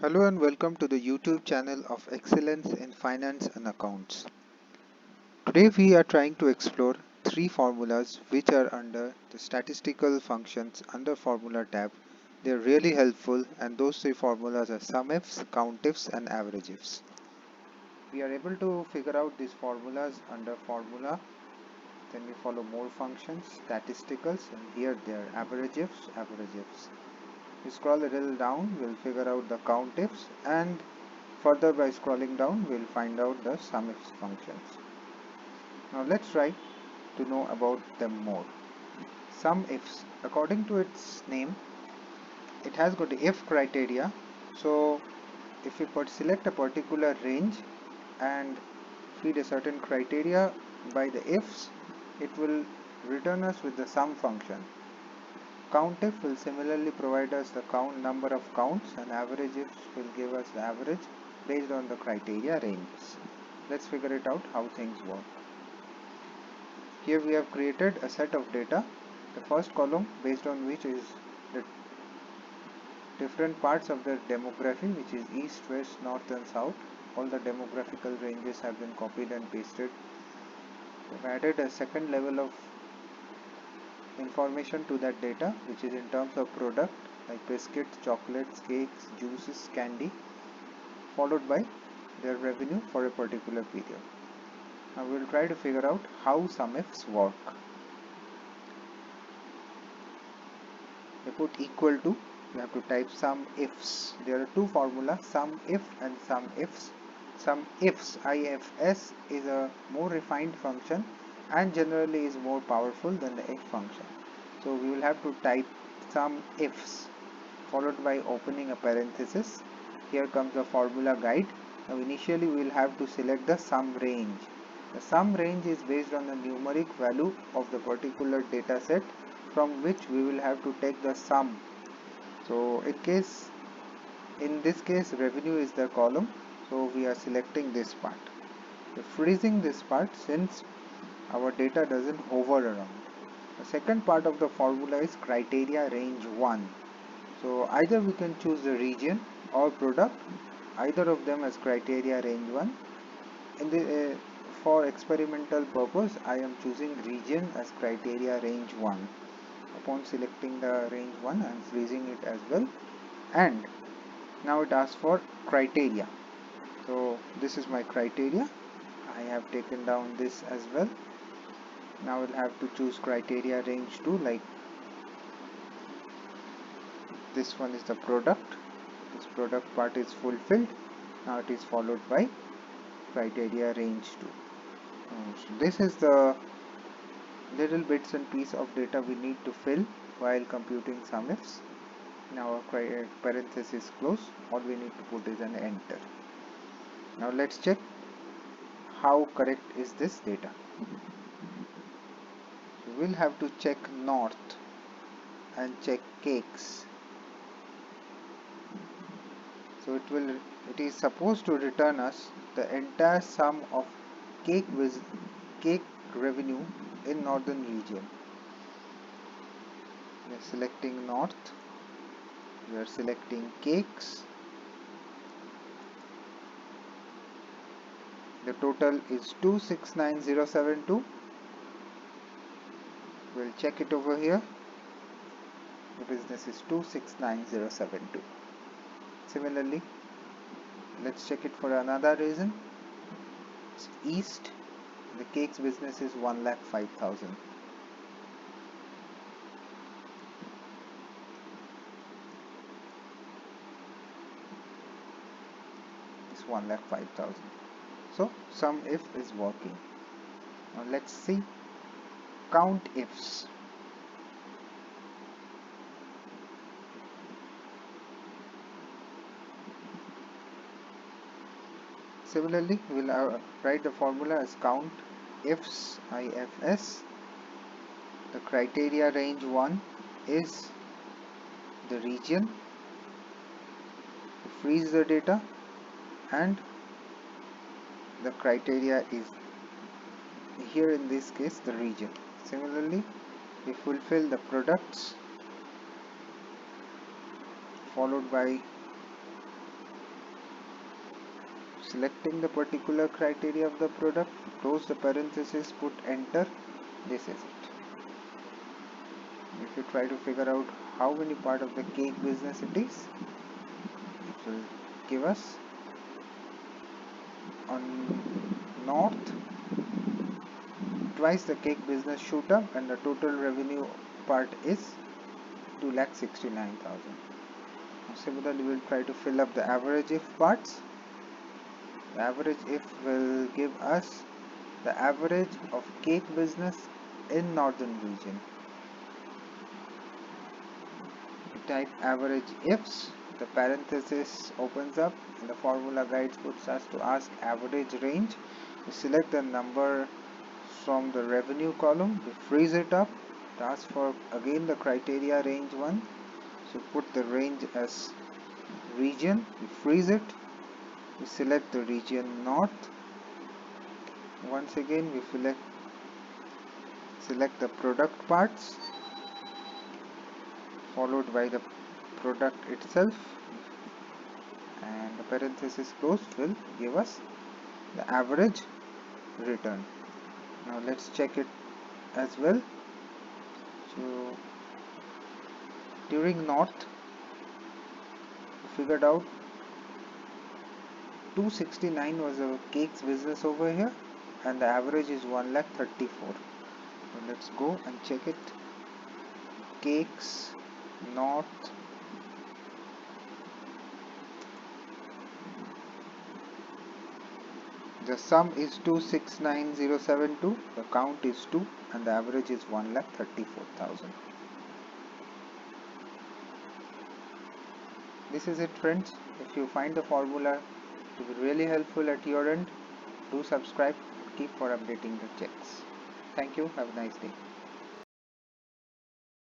Hello and welcome to the YouTube channel of Excellence in Finance and Accounts. Today we are trying to explore three formulas which are under the statistical functions under formula tab. They are really helpful, and those three formulas are Sumifs, Countifs and Averageifs. We are able to figure out these formulas under formula. Then we follow more functions, statisticals, and here they are averageifs. We scroll a little down, we'll figure out the countifs, and further by scrolling down, we'll find out the sumifs functions. Now let's try to know about them more. Sumifs, according to its name, it has got the if criteria. So if we select a particular range and feed a certain criteria by the ifs, it will return us with the sum function. Countif will similarly provide us the number of counts, and averageifs will give us the average based on the criteria ranges. Let's figure it out how things work. Here we have created a set of data. The first column based on which is the different parts of the demography, which is east, west, north and south. All the demographical ranges have been copied and pasted. We've added a second level of information to that data, which is in terms of product like biscuits, chocolates, cakes, juices, candy, followed by their revenue for a particular period. Now we will try to figure out how sumifs work. We put equal to, we have to type sumifs. There are two formulas, sumif and sumifs. Sumifs, IFS, is a more refined function and generally is more powerful than the if function. So we will have to type sumifs followed by opening a parenthesis. Here comes the formula guide. Now initially we will have to select the sum range. The sum range is based on the numeric value of the particular data set from which we will have to take the sum. So in this case revenue is the column, so we are selecting this part. We're freezing this part since our data doesn't hover around. The second part of the formula is criteria range 1. So either we can choose the region or product, either of them as criteria range 1. For experimental purpose, I am choosing region as criteria range 1. Upon selecting the range 1, I am freezing it as well, and now it asks for criteria. So this is my criteria. I have taken down this as well. Now we'll have to choose criteria range 2, like this one is the product. This product part is fulfilled. Now it is followed by criteria range 2. So this is the little bits and piece of data we need to fill while computing sumifs. Now our parenthesis close. All we need to put is an enter. Now let's check how correct is this data. We will have to check north and check cakes. So it is supposed to return us the entire sum of cake revenue in northern region. We are selecting north. We are selecting cakes. The total is 269072. We'll check it over here. The business is 269072. Similarly, let's check it for another reason. It's east. The cakes business is 1,05,000. It's 1,05,000. So sumif is working. Now let's see countifs. Similarly, we will write the formula as countifs, IFS. The criteria range 1 is the region. Freeze the data, and the criteria is here in this case the region. Similarly, we fulfill the products followed by selecting the particular criteria of the product, close the parenthesis, put enter. This is it. If you try to figure out how many part of the cake business it is, it will give us on north twice the cake business shoot up, and the total revenue part is 2,69,000. Similarly, we will try to fill up the average if parts. The average if will give us the average of cake business in northern region. We type average ifs, the parenthesis opens up and the formula guide puts us to ask average range. We select the number from the revenue column, we freeze it up, it asks for again the criteria range 1, so put the range as region, we freeze it, we select the region north, once again we select the product parts followed by the product itself, and the parenthesis closed will give us the average return. Now let's check it as well. So during north we figured out 269 was a cakes business over here, and the average is 1,34,000. So let's go and check it. Cakes north, the sum is 269072, the count is 2, and the average is 1,34,000. This is it, friends. If you find the formula to be really helpful at your end, do subscribe and keep for updating the checks. Thank you. Have a nice day.